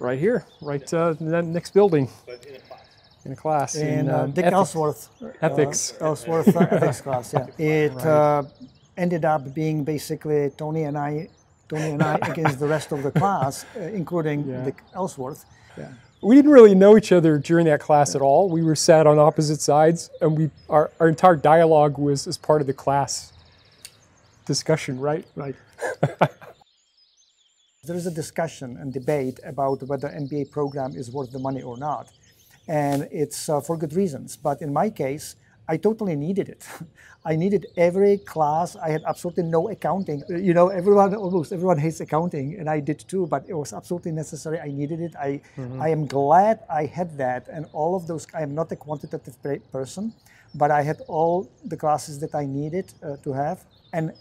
Right here, right in that next building. In a class. In Dick ethics. Ellsworth. Ethics. Ellsworth ethics class, yeah. It ended up being basically Tony and I against the rest of the class, including Dick Ellsworth. Yeah. We didn't really know each other during that class at all. We were sat on opposite sides, and our entire dialogue was as part of the class discussion, right? Right. There is a discussion and debate about whether MBA program is worth the money or not. And it's for good reasons. But in my case, I totally needed it. I needed every class. I had absolutely no accounting. You know, almost everyone hates accounting, and I did too, but it was absolutely necessary. I needed it. I am glad I had that. And all of those, I am not a quantitative person, but I had all the classes that I needed to have. And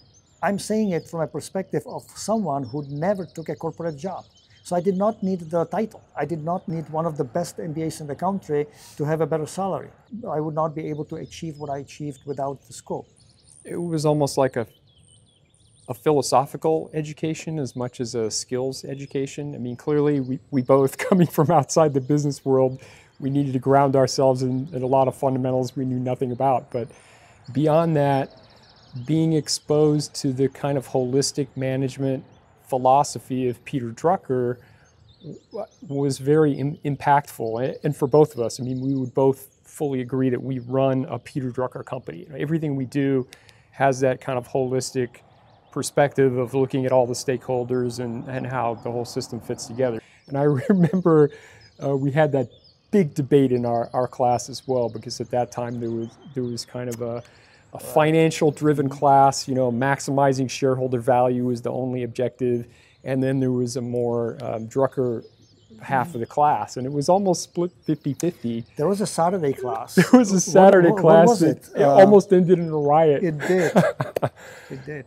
I'm saying it from a perspective of someone who never took a corporate job. So I did not need the title. I did not need one of the best MBAs in the country to have a better salary. I would not be able to achieve what I achieved without the school. It was almost like a philosophical education as much as a skills education. I mean, clearly we both, coming from outside the business world, we needed to ground ourselves in a lot of fundamentals we knew nothing about. But beyond that, being exposed to the kind of holistic management philosophy of Peter Drucker was very impactful, and for both of us. I mean, we would both fully agree that we run a Peter Drucker company. You know, everything we do has that kind of holistic perspective of looking at all the stakeholders and how the whole system fits together. And I remember we had that big debate in our class as well, because at that time there was kind of a financial-driven class, you know, maximizing shareholder value is the only objective, and then there was a more Drucker half of the class, and it was almost split 50-50. There was a Saturday class. There was a Saturday class that almost ended in a riot. It did. It did.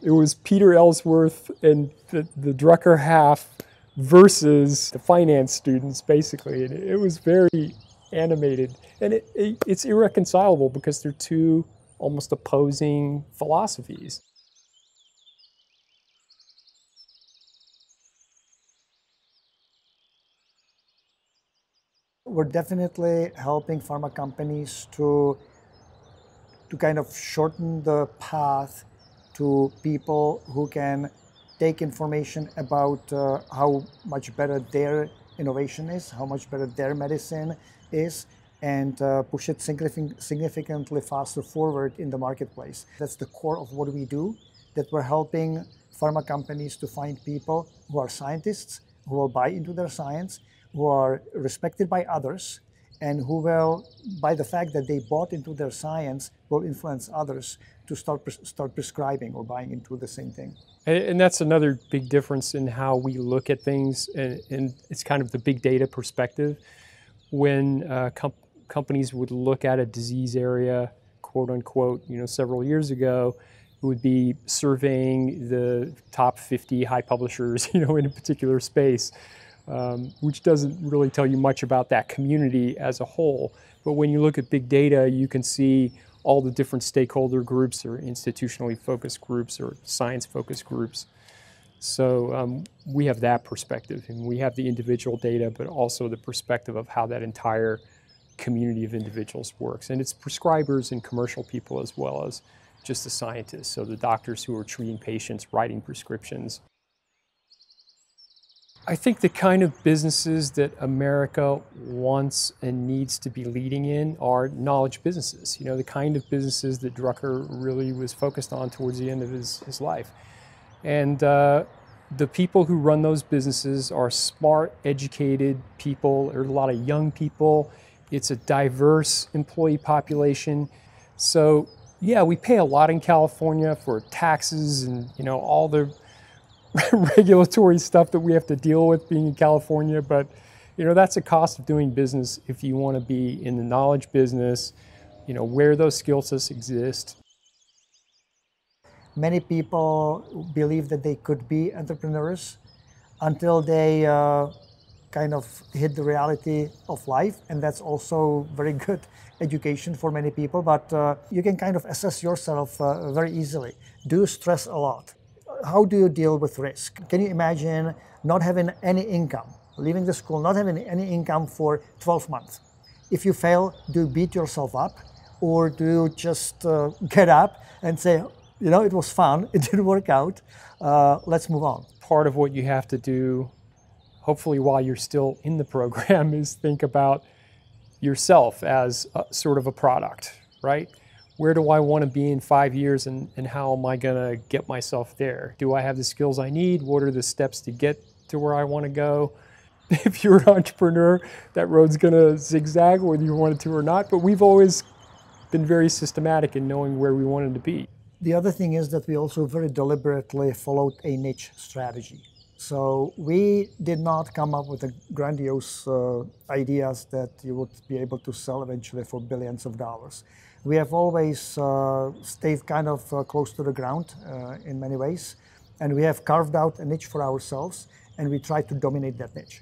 It was Peter Ellsworth and the Drucker half versus the finance students, basically, and it was very animated, and it's irreconcilable because they're two almost opposing philosophies. We're definitely helping pharma companies to kind of shorten the path to people who can take information about how much better their innovation is, how much better their medicine is, and push it significantly faster forward in the marketplace. That's the core of what we do, that we're helping pharma companies to find people who are scientists, who will buy into their science, who are respected by others, and who will, by the fact that they bought into their science, will influence others to start prescribing or buying into the same thing. And that's another big difference in how we look at things, and it's kind of the big data perspective. When companies would look at a disease area, quote unquote, you know, several years ago, it would be surveying the top 50 high publishers, you know, in a particular space, which doesn't really tell you much about that community as a whole. But when you look at big data, you can see all the different stakeholder groups or institutionally focused groups or science-focused groups. So we have that perspective, and we have the individual data, but also the perspective of how that entire community of individuals works. And it's prescribers and commercial people as well as just the scientists, so the doctors who are treating patients, writing prescriptions. I think the kind of businesses that America wants and needs to be leading in are knowledge businesses. You know, the kind of businesses that Drucker really was focused on towards the end of his life. And the people who run those businesses are smart, educated people. There are a lot of young people. It's a diverse employee population. So yeah, we pay a lot in California for taxes and, you know, all the regulatory stuff that we have to deal with being in California, but you know, that's a cost of doing business if you want to be in the knowledge business, you know, where those skill sets exist. Many people believe that they could be entrepreneurs until they kind of hit the reality of life, and that's also very good education for many people, but you can kind of assess yourself very easily. Do you stress a lot? How do you deal with risk? Can you imagine not having any income leaving the school, not having any income for 12 months. If you fail, do you beat yourself up, or do you just get up and say, you know, it was fun, it didn't work out, let's move on. Part of what you have to do, hopefully while you're still in the program, is think about yourself as sort of a product, right? Where do I want to be in 5 years, and how am I going to get myself there? Do I have the skills I need? What are the steps to get to where I want to go? If you're an entrepreneur, that road's going to zigzag whether you wanted to or not, but we've always been very systematic in knowing where we wanted to be. The other thing is that we also very deliberately followed a niche strategy. So we did not come up with the grandiose ideas that you would be able to sell eventually for billions of dollars. We have always stayed kind of close to the ground in many ways, and we have carved out a niche for ourselves, and we try to dominate that niche.